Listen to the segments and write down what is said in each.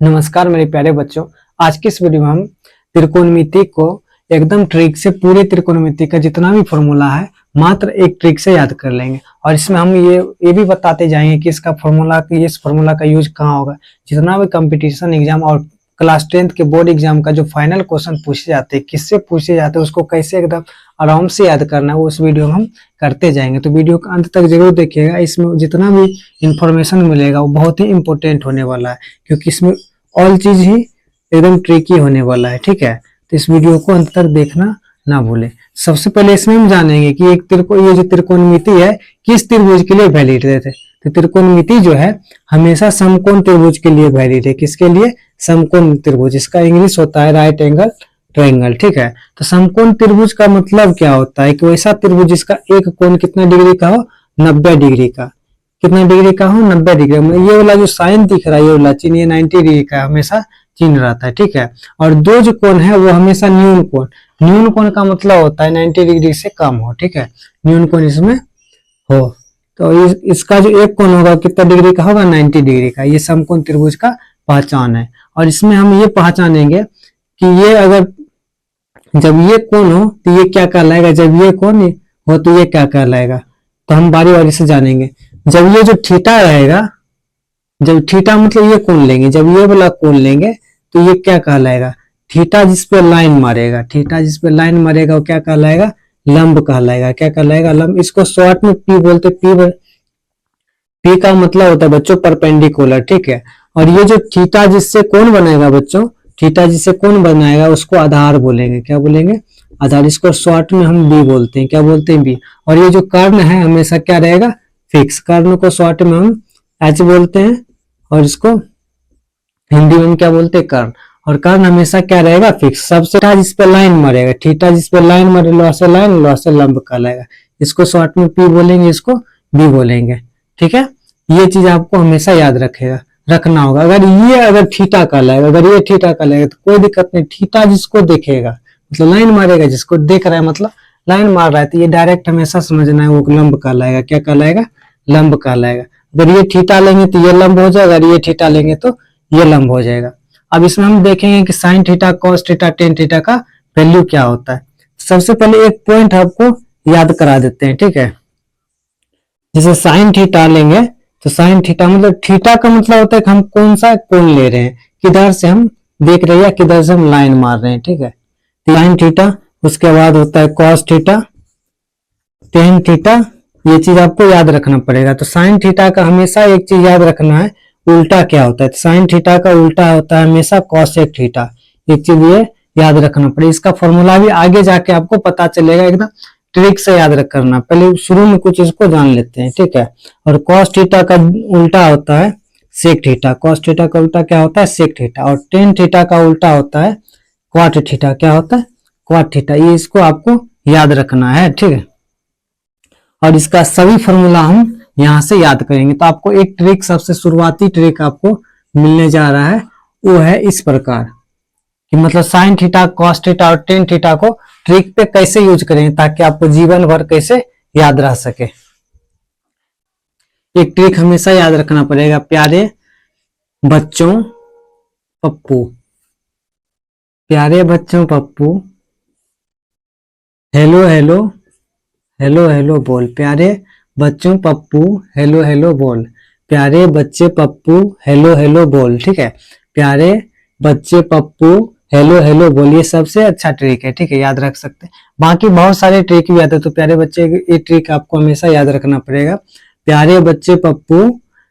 नमस्कार मेरे प्यारे बच्चों। आज की इस वीडियो में हम त्रिकोणमिति को एकदम ट्रिक से पूरे त्रिकोणमिति का जितना भी फॉर्मूला है मात्र एक ट्रिक से याद कर लेंगे। और इसमें हम ये भी बताते जाएंगे कि इसका फॉर्मूला इस फॉर्मूला का यूज कहाँ होगा। जितना भी कंपटीशन एग्जाम और क्लास 10th के बोर्ड एग्जाम का जो फाइनल क्वेश्चन पूछे जाते हैं, किससे पूछे जाते हैं, उसको कैसे एकदम आराम से याद करना है, वो उस वीडियो में हम करते जाएंगे। तो वीडियो का अंत तक जरूर देखिएगा। इसमें जितना भी इंफॉर्मेशन मिलेगा वो बहुत ही इंपॉर्टेंट होने वाला है, क्योंकि इसमें ऑल चीज ही एकदम ट्रिकी होने वाला है। ठीक है, तो इस वीडियो को अंत तक देखना ना भूले। सबसे पहले इसमें हम जानेंगे कि ये जो त्रिकोणमिति है किस त्रिभुज के लिए वैलिड है। तो त्रिकोणमिति जो है हमेशा समकोण त्रिभुज के लिए वैलिड है। किसके लिए? समकोण त्रिभुज। इसका इंग्लिश होता है राइट एंगल ट्रायंगल। ठीक है, तो समकोण त्रिभुज का मतलब क्या होता है कि वैसा त्रिभुज जिसका एक कोण कितना डिग्री का हो? 90 डिग्री का। कितना डिग्री का हो? 90 डिग्री। मतलब ये वाला जो साइन दिख रहा है, ये वाला चिन्ह, ये 90 डिग्री का हमेशा चिन्ह रहता है। ठीक है, और दो जो कोण है वो हमेशा न्यून कोण। न्यून कोण का मतलब होता है 90 डिग्री से कम हो। ठीक है, न्यून कोण इसमें हो तो इसका जो एक कोण होगा कितना डिग्री का होगा? 90 डिग्री का। ये समकोण त्रिभुज का पहचान है। और इसमें हम ये पहचानेंगे कि ये अगर जब ये कोण हो तो ये क्या कहलाएगा, जब ये कोण हो तो ये क्या कहलाएगा। तो हम बारी बारी से जानेंगे। जब ये जो थीटा रहेगा, जब थीटा मतलब ये कोण लेंगे, जब ये वाला कोण लेंगे तो ये क्या कहलाएगा? थीटा जिस पे लाइन मारेगा, थीटा जिस पे लाइन मारेगा वो क्या कहलाएगा? लंब कहलाएगा। क्या कहलाएगा? लंब। इसको शॉर्ट में पी बोलते। पी का मतलब होता है बच्चों परपेंडिकुलर। ठीक है, और ये जो थीटा जिससे कोण बनाएगा बच्चों, थीटा जिससे कोण बनाएगा उसको आधार बोलेंगे। क्या बोलेंगे? आधार। इसको शॉर्ट में हम बी बोलते हैं। क्या बोलते हैं? बी। और ये जो कर्ण है हमेशा क्या रहेगा? फिक्स। कर्ण को शॉर्ट में हम एच बोलते हैं और इसको हिंदी में क्या बोलते हैं? कर्ण। और कर्ण हमेशा क्या रहेगा? फिक्स। सबसे जिस पे लाइन मरेगा, थीटा जिस पे लाइन मरे, लोहा से लाइन, लोहा से लंब कहलाएगा। इसको शॉर्ट में पी बोलेंगे, इसको बी बोलेंगे। ठीक है, ये चीज आपको हमेशा याद रखना होगा। अगर थीटा कहलाएगा, अगर ये थीटा कहलाएगा तो कोई दिक्कत नहीं। थीटा जिसको देखेगा मतलब लाइन मारेगा, जिसको देख रहा है मतलब लाइन मार रहा है, तो ये डायरेक्ट हमेशा समझना है वो लंब कहलाएगा। क्या कहलाएगा? लंब कहलाएगा। अगर ये थीटा लेंगे तो ये लंब हो जाएगा, अगर ये थीटा लेंगे तो ये लंब हो जाएगा। अब इसमें हम देखेंगे कि sine theta, cos theta, tan theta का वैल्यू क्या होता है। सबसे पहले एक पॉइंट आपको याद करा देते हैं। ठीक है, जैसे साइन थीटा लेंगे तो साइन थीटा मतलब थीटा का मतलब होता है कि हम कौन सा कोण ले रहे हैं, किधर से हम देख रहे हैं या किधर से हम लाइन मार रहे हैं। ठीक है, साइन थीटा। उसके बाद होता है कॉस थीटा, टेन थीटा। ये चीज आपको याद रखना पड़ेगा। तो साइन थीटा का हमेशा एक चीज याद रखना है, उल्टा क्या होता है। साइन थीटा का उल्टा होता है हमेशा कॉसेक थीटा। एक चीज ये याद रखना पड़ेगा। इसका फॉर्मूला भी आगे जाके आपको पता चलेगा, एकदम ट्रिक से याद करना। पहले शुरू में कुछ इसको जान लेते हैं। ठीक है, और कॉस थीटा का उल्टा होता है सेक थीटा। कॉस थीटा का उल्टा क्या होता है? Sec theta. और टेन थीटा का उल्टा होता है क्वाट थीटा। क्या होता है? Cot theta. ये इसको आपको याद रखना है। ठीक है, और इसका सभी फॉर्मूला हम यहां से याद करेंगे। तो आपको एक ट्रिक, सबसे शुरुआती ट्रिक आपको मिलने जा रहा है, वो है इस प्रकार कि मतलब साइन थीटा, कॉस थीटा और टेन थीटा को ट्रिक पे कैसे यूज करेंगे ताकि आपको जीवन भर कैसे याद रह सके। एक ट्रिक हमेशा याद रखना पड़ेगा। प्यारे बच्चों पप्पू, प्यारे बच्चों Pappu, hello hello hello hello बोल। प्यारे बच्चों पप्पू, हेलो हेलो बोल। प्यारे बच्चे पप्पू, हेलो हेलो बोल। ठीक है, प्यारे बच्चे पप्पू, हेलो हेलो बोल। ये सबसे अच्छा ट्रिक है। ठीक है, याद रख सकते हैं। बाकी बहुत सारे ट्रिक भी आते हैं, तो प्यारे बच्चे ये ट्रिक आपको हमेशा याद रखना पड़ेगा। प्यारे बच्चे पप्पू,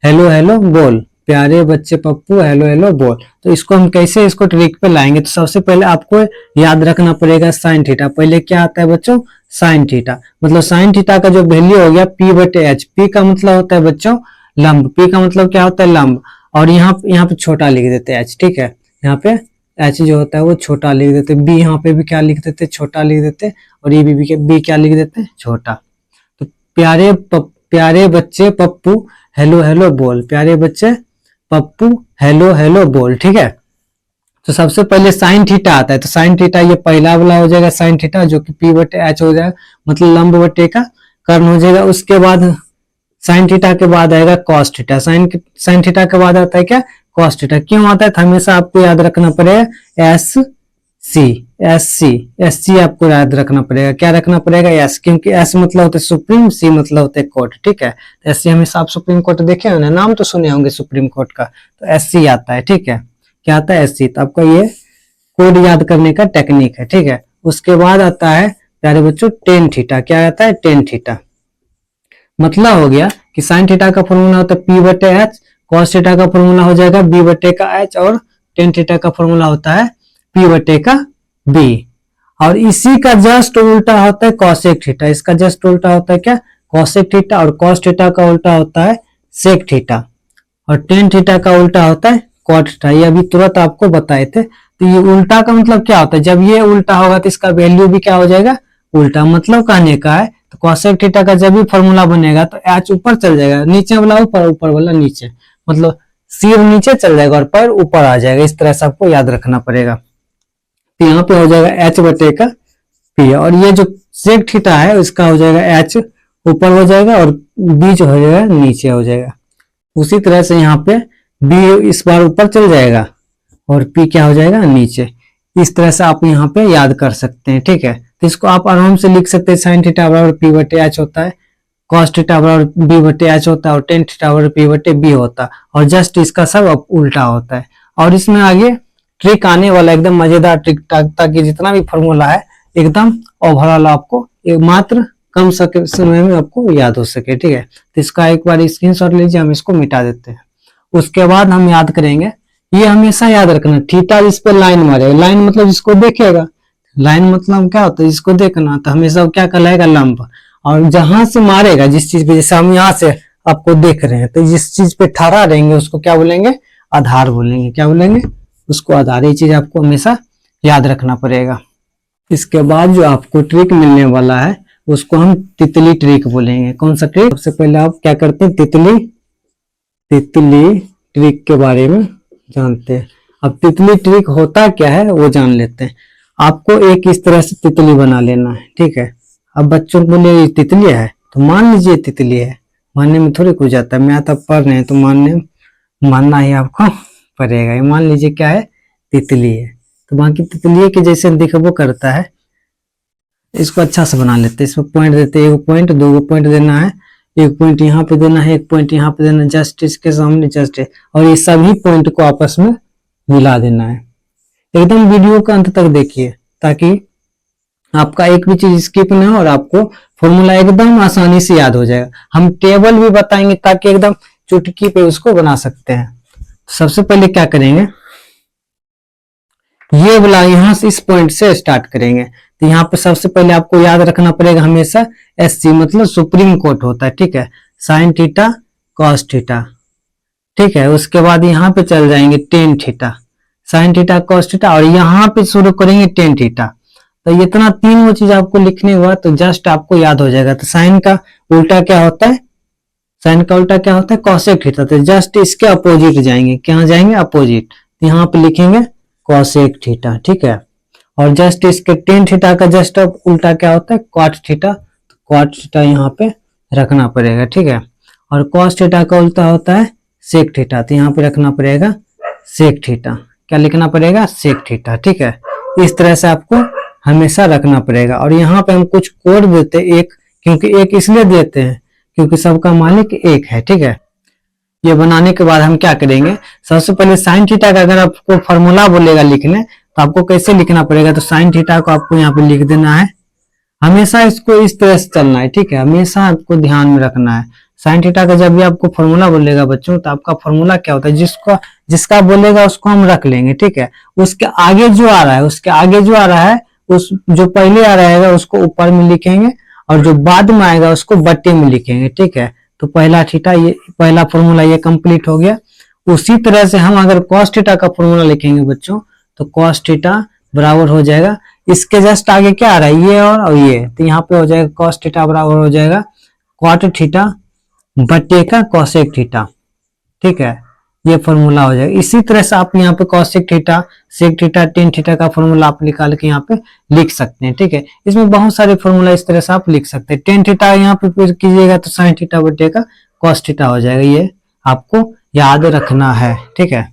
हेलो हेलो बोल। प्यारे बच्चे पप्पू, हेलो हेलो बोल। तो इसको हम कैसे इसको ट्रिक पे लाएंगे? तो सबसे पहले आपको याद रखना पड़ेगा साइन थीटा। पहले क्या आता है बच्चों? Sine theta. मतलब साइन थीटा का जो वैल्यू हो गया पी बटे एच। पी का मतलब होता है बच्चों लंब। पी का मतलब क्या होता है? लंब। और यहाँ पे छोटा लिख देते हैं एच। ठीक है, यहाँ पे एच जो होता है वो छोटा लिख देते। बी यहाँ पे भी क्या लिख देते? छोटा लिख देते। और ये बी क्या लिख देते? छोटा। तो प्यारे बच्चे पप्पू, हेलो हेलो बोल। प्यारे बच्चे पप्पू, हेलो हेलो बोल। ठीक है, तो सबसे पहले साइन थीटा आता है। तो साइन थीटा ये पहला वाला हो जाएगा साइन थीटा, जो कि पी बटे एच हो जाएगा, मतलब लंब बटे का कर्ण हो जाएगा। उसके बाद साइन थीटा के बाद आएगा कॉस थीटा। साइन थीटा के बाद आता है क्या? Cos theta. क्यों आता है? तो हमेशा आपको याद रखना पड़ेगा एस सी, एस सी आपको याद रखना पड़ेगा। क्या रखना पड़ेगा? एस, क्योंकि एस मतलब होता है सुप्रीम, सी मतलब होता है कोर्ट, ठीक है। तो एस सी हमेशा आप सुप्रीम कोर्ट देखे हो ना, नाम तो सुने होंगे सुप्रीम कोर्ट का, तो एस सी आता है, ठीक है। क्या आता है? S C. तो आपका ये कोड याद करने का टेक्निक है, ठीक है। उसके बाद आता है प्यारे बच्चों टेन थीटा। क्या आता है? Tan theta. मतलब हो गया कि साइन थीटा का फॉर्मूला होता है पी बटे एच, कॉस थीटा का फॉर्मूला हो जाएगा बी बटे का एच, और टेन थीटा का फॉर्मूला होता है पी बटे का बी। और इसी का जस्ट उल्टा होता है कॉसेक थीटा। इसका जस्ट उल्टा होता है क्या? Cosec theta. और कॉस थीटा का उल्टा होता है सेक थीटा। और टेन थीटा का उल्टा होता है कॉट थीटा। ये अभी तुरंत आपको बताए थे। तो ये उल्टा का मतलब क्या होता है? जब ये उल्टा होगा तो इसका वैल्यू भी क्या हो जाएगा? उल्टा। मतलब कहने का है तो कॉसेक थीटा का जब भी फॉर्मूला बनेगा तो एच ऊपर चल जाएगा, नीचे वाला ऊपर, ऊपर वाला नीचे, मतलब सिर नीचे चल जाएगा और पैर ऊपर आ जाएगा। इस तरह से आपको याद रखना पड़ेगा। तो यहाँ पे हो जाएगा एच बटे का पी, और ये जो सेक थीटा है इसका हो जाएगा एच ऊपर हो जाएगा और बी जो हो जाएगा नीचे हो जाएगा। उसी तरह से यहाँ पे बी इस बार ऊपर चल जाएगा और पी क्या हो जाएगा? नीचे। इस तरह से आप यहाँ पे याद कर सकते हैं, ठीक है। तो इसको आप आराम से लिख सकते हैं, साइन थीटा बराबर पी बटे एच होता है, कॉस थीटा बराबर बी बटे एच होता है, और टेन थीटा बराबर पी बटे बी होता है, और जस्ट इसका सब अब उल्टा होता है। और इसमें आगे ट्रिक आने वाला, एकदम मजेदार ट्रिक, ताकि जितना भी फॉर्मूला है एकदम ओवरऑल आपको मात्र कम समय में आपको याद हो सके, ठीक है। तो इसका एक बार स्क्रीनशॉट लीजिए, हम इसको मिटा देते हैं। उसके बाद हम याद करेंगे, ये हमेशा याद रखना, थीटा जिस पे लाइन मारेगा, लाइन मतलब जिसको देखेगा, लाइन मतलब क्या होता है? जिसको देखना, तो हमेशा क्या कहलाएगा? लंब। और जहां से मारेगा, जिस चीज पे, जैसे हम यहाँ से आपको देख रहे हैं, तो जिस चीज पे ठहरा रहेंगे उसको क्या बोलेंगे? आधार बोलेंगे। क्या बोलेंगे? उसको आधार। ये चीज आपको हमेशा याद रखना पड़ेगा। इसके बाद जो आपको ट्रिक मिलने वाला है उसको हम तितली ट्रिक बोलेंगे। कौन सा ट्रिक? सबसे पहले आप क्या करते हैं? तितली ट्रिक के बारे में जानते हैं। अब तितली ट्रिक होता क्या है वो जान लेते हैं। आपको एक इस तरह से तितली बना लेना है, ठीक है। अब बच्चों को बोले तितली है तो मान लीजिए तितली है, मानने में थोड़ी कुछ जाता है, मैं तब पढ़ रहे हैं तो मानना ही आपको पड़ेगा। ये मान लीजिए क्या है? तितली है। तो बाकी तितली के जैसे दिखबो करता है। इसको अच्छा से बना लेते हैं, इसमें पॉइंट देते हैं, एक पॉइंट, दो पॉइंट देना है, एक पॉइंट यहाँ पे देना है, एक पॉइंट यहाँ पे देना है, जस्ट इसके सामने जस्ट है, और ये सभी पॉइंट को आपस में मिला देना है। एकदम वीडियो का अंत तक देखिए ताकि आपका एक भी चीज स्किप ना हो और आपको फॉर्मूला एकदम आसानी से याद हो जाएगा। हम टेबल भी बताएंगे ताकि एकदम चुटकी पे उसको बना सकते हैं। सबसे पहले क्या करेंगे? ये वाला यहाँ से इस पॉइंट से स्टार्ट करेंगे। तो यहाँ पे सबसे पहले आपको याद रखना पड़ेगा हमेशा एस सी मतलब सुप्रीम कोर्ट होता है, ठीक है। साइन थीटा कॉस थीटा, ठीक है। उसके बाद यहाँ पे चल जाएंगे tan theta, sine theta cos theta, और यहाँ पे शुरू करेंगे टेन थीटा। तो इतना तीन वो चीज आपको लिखने हुआ तो जस्ट आपको याद हो जाएगा। तो साइन का उल्टा क्या होता है? साइन का उल्टा क्या होता है? Cosec theta. तो जस्ट इसके अपोजिट जाएंगे। क्या जाएंगे? अपोजिट। यहाँ पे लिखेंगे कॉसेक थीटा, ठीक है। और जस्ट इसके टेन थीटा का जस्ट उल्टा क्या होता है? Cot theta. तो कॉट थीटा यहाँ पे रखना पड़ेगा, ठीक है। और कॉस थीटा का उल्टा होता है सेक थीटा। तो यहाँ पे रखना पड़ेगा सेक थीटा। क्या लिखना पड़ेगा? सेक थीटा, ठीक है। इस तरह से आपको हमेशा रखना पड़ेगा। और यहाँ पे हम कुछ कोड देते हैं एक, क्योंकि एक इसलिए देते हैं क्योंकि सबका मालिक एक है, ठीक है। ये बनाने के बाद हम क्या करेंगे? सबसे पहले साइन थीटा का अगर आपको फॉर्मूला बोलेगा लिखने तो आपको कैसे लिखना पड़ेगा? तो साइन थीटा को आपको यहाँ पे लिख देना है। हमेशा इसको इस तरह से चलना है, ठीक है। हमेशा आपको ध्यान में रखना है। साइन थीटा का जब भी आपको फॉर्मूला बोलेगा बच्चों, तो आपका फॉर्मूला क्या होता है? जिसका बोलेगा उसको हम रख लेंगे, ठीक है। उसके आगे जो आ रहा है उस जो पहले आ रहेगा उसको ऊपर में लिखेंगे, और जो बाद में आएगा उसको बट्टे में लिखेंगे, ठीक है। तो पहला थीटा, ये पहला फॉर्मूला ये कंप्लीट हो गया। उसी तरह से हम अगर कॉस थीटा का फॉर्मूला लिखेंगे बच्चों, तो कॉस थीटा बराबर हो जाएगा, इसके जस्ट आगे क्या आ रहा है? ये और ये। तो यहाँ पे हो जाएगा कॉस थीटा बराबर हो जाएगा कॉट थीटा बट्टे का कॉसेक थीटा, ठीक है। ये फॉर्मूला हो जाएगा। इसी तरह से आप यहाँ पे cosec theta, sec theta, tan theta का फॉर्मूला आप निकाल के यहाँ पे लिख सकते हैं, ठीक है। इसमें बहुत सारे फॉर्मूला इस तरह से आप लिख सकते हैं। टेन थीटा यहाँ पे कीजिएगा तो साइन थीटा बटे का कॉस थीटा हो जाएगा। ये आपको याद रखना है, ठीक है।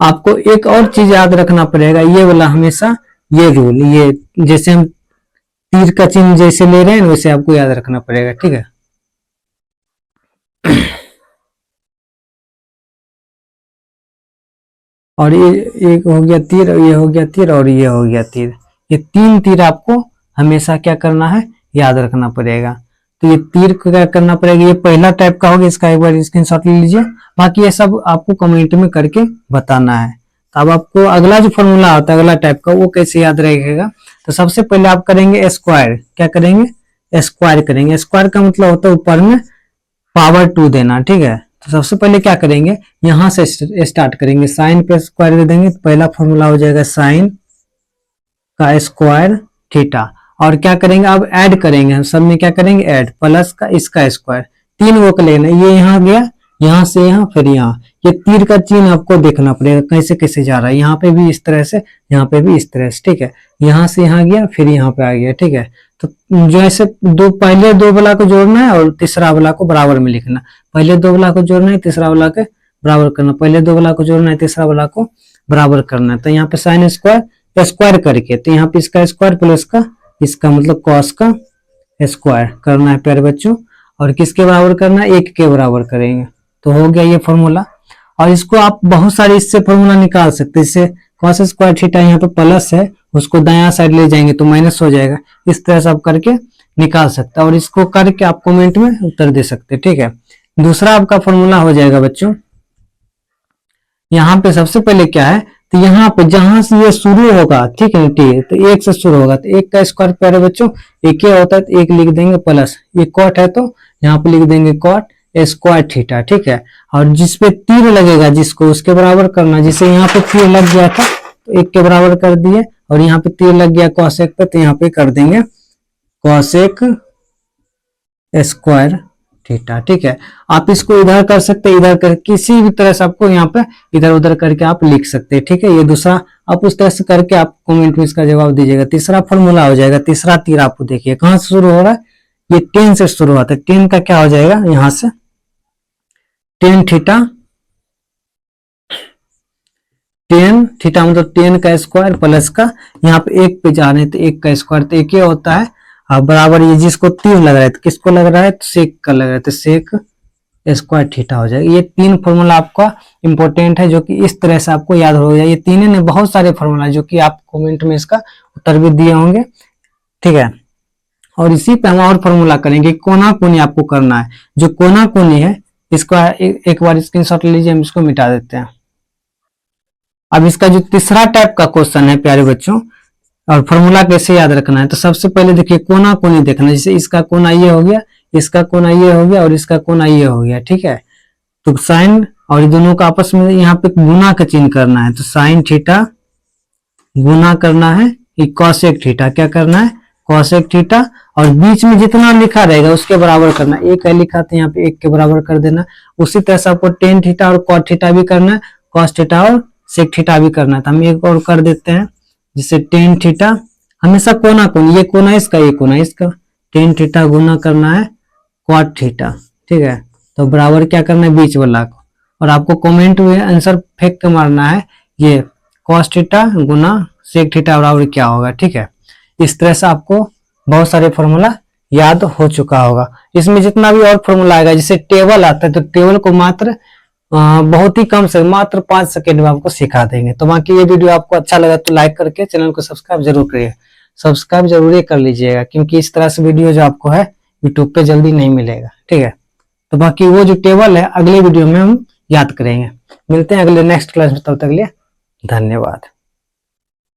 आपको एक और चीज याद रखना पड़ेगा, ये वाला हमेशा ये रूल, ये जैसे हम तीर का चिन्ह जैसे ले रहे हैं वैसे आपको याद रखना पड़ेगा, ठीक है। और ये एक हो गया तीर, ये हो गया तीर और ये हो गया तीर, ये तीन तीर आपको हमेशा क्या करना है, याद रखना पड़ेगा। तो ये तीर को क्या करना पड़ेगा, ये पहला टाइप का होगा, इसका एक बार स्क्रीनशॉट ले लीजिए। बाकी ये सब आपको कमेंट में करके बताना है। तो अब आपको अगला जो फॉर्मूला होता है अगला टाइप का, वो कैसे याद रहेगा। तो सबसे पहले आप करेंगे स्क्वायर, क्या करेंगे, स्क्वायर करेंगे। स्क्वायर का मतलब होता है ऊपर में पावर 2 देना, ठीक है। तो सबसे पहले क्या करेंगे, यहां से स्टार्ट करेंगे, साइन पे स्क्वायर दे देंगे। तो पहला फॉर्मूला हो जाएगा साइन का स्क्वायर थीटा। और क्या करेंगे, अब ऐड करेंगे, हम सब में क्या करेंगे, ऐड प्लस का इसका स्क्वायर, तीन वो का लेना, ये यहाँ गया, यहाँ से यहाँ, फिर यहाँ, ये तीर का चिन्ह आपको देखना पड़ेगा कैसे कैसे जा रहा है, यहाँ पे भी इस तरह से, यहाँ पे भी इस तरह से, ठीक है। यहाँ से यहाँ गया, फिर यहाँ पे आ गया, ठीक है। तो जो ऐसे पहले दो वाला को जोड़ना है और तीसरा वाला को बराबर में लिखना, पहले दो वाला को जोड़ना है, तीसरा वाला के बराबर करना, पहले दो वाला को जोड़ना है, तीसरा वाला को बराबर करना है। तो यहाँ पे साइन स्क्वायर स्क्वायर करके, तो यहाँ पे इसका स्क्वायर प्लस का इसका मतलब कॉस का स्क्वायर करना है प्यारे बच्चों। और किसके बराबर करना है, एक के बराबर करेंगे। तो हो गया ये फॉर्मूला। और इसको आप बहुत सारे इससे फॉर्मूला निकाल सकते हैं। इससे कॉस स्क्वायर थीटा यहाँ पे प्लस है, उसको दायां साइड ले जाएंगे तो माइनस हो जाएगा। इस तरह से आप करके निकाल सकते हैं और इसको करके आप कमेंट में उत्तर दे सकते हैं, ठीक है। दूसरा आपका फॉर्मूला हो जाएगा बच्चों, यहाँ पे सबसे पहले क्या है, तो यहाँ पे जहां से ये शुरू होगा, ठीक है, टी तो एक से शुरू होगा, तो एक का स्क्वायर प्यारे बच्चों एक ही होता है, तो एक लिख देंगे प्लस, ये कॉट है तो यहाँ पे लिख देंगे कॉट स्क्वायर थीटा, ठीक है। और जिसपे तीर लगेगा जिसको उसके बराबर करना, जिसे यहाँ पे तीर लग गया था तो एक के बराबर कर दिए, और यहाँ पे तीर लग गया कॉसेक पे तो यहाँ पे कर देंगे कॉसेक स्क्वायर थीटा, ठीक है। आप इसको इधर कर सकते हैं, इधर कर, किसी भी तरह से आपको यहाँ पे इधर उधर करके आप लिख सकते हैं, ठीक है। ये दूसरा आप उस तरह से करके आप कमेंट में इसका जवाब दीजिएगा। तीसरा फॉर्मूला हो जाएगा, तीसरा तीर आपको देखिए कहां से शुरू हो रहा है, ये 10 से शुरू होता है। 10 का क्या हो जाएगा, यहां से टेन थीटा, टेन थीटा मतलब 10 का स्क्वायर प्लस का, यहाँ पे एक पे जा रहे हैं तो एक का स्क्वायर, तो एक ही होता है बराबर, ये जिसको तीर लग रहा है तो किसको लग रहा है, तो सेक का लग रहा है, तो सेक स्क्वायर थीटा हो जाएगा। ये तीन फॉर्मूला आपका इंपॉर्टेंट है, जो कि इस तरह से आपको याद हो जाए। ये तीनों ने बहुत सारे फॉर्मूला जो कि आप कमेंट में इसका उत्तर भी दिए होंगे, ठीक है। और इसी पे हम और फॉर्मूला करेंगे, कोना कोनी आपको करना है। जो कोना कोनी है इसको एक बार स्क्रीनशॉट ले लीजिए, हम इसको मिटा देते हैं। अब इसका जो तीसरा टाइप का क्वेश्चन है प्यारे बच्चों, और फॉर्मूला कैसे याद रखना है, तो सबसे पहले देखिए कोना कोनी देखना है। जैसे इसका कोना ये हो गया, इसका कोना ये हो गया और इसका कोना ये हो गया, ठीक है। तो साइन और दोनों का आपस में यहाँ पे गुना का चिन्ह करना है, तो साइन थीटा गुना करना है कॉसेक थीटा, क्या करना है, कॉसेक थीटा। और बीच में जितना लिखा रहेगा उसके बराबर करना, एक है लिखा तो यहाँ पे एक के बराबर कर देना। उसी तरह से आपको टेन थीटा और कॉट थीटा भी करना है, कॉस थीटा और सेक थीटा भी करना है। तो हम एक और कर देते हैं, जिसे टेन थीटा हमेशा कोना कोनी, ये कोना इसका ये कोना इसका, टेन थीटा गुना करना है कॉट थीटा, ठीक है। तो बराबर क्या करना है, बीच वाला को। और आपको कमेंट में आंसर फेंक के मारना है, ये कॉस थीटा गुना सेक थीटा बराबर क्या होगा, ठीक है। इस तरह से आपको बहुत सारे फॉर्मूला याद हो चुका होगा। इसमें जितना भी और फॉर्मूला आएगा, जैसे टेबल आता है तो टेबल को मात्र बहुत ही कम से मात्र 5 सेकेंड में आपको सिखा देंगे। तो बाकी ये वीडियो आपको अच्छा लगा तो लाइक करके चैनल को सब्सक्राइब जरूर करिए, सब्सक्राइब जरूर कर लीजिएगा, क्योंकि इस तरह से वीडियो जो आपको है यूट्यूब पे जल्दी नहीं मिलेगा, ठीक है। तो बाकी वो जो टेबल है अगले वीडियो में हम याद करेंगे। मिलते हैं अगले नेक्स्ट क्लास में, तब तक के लिए धन्यवाद।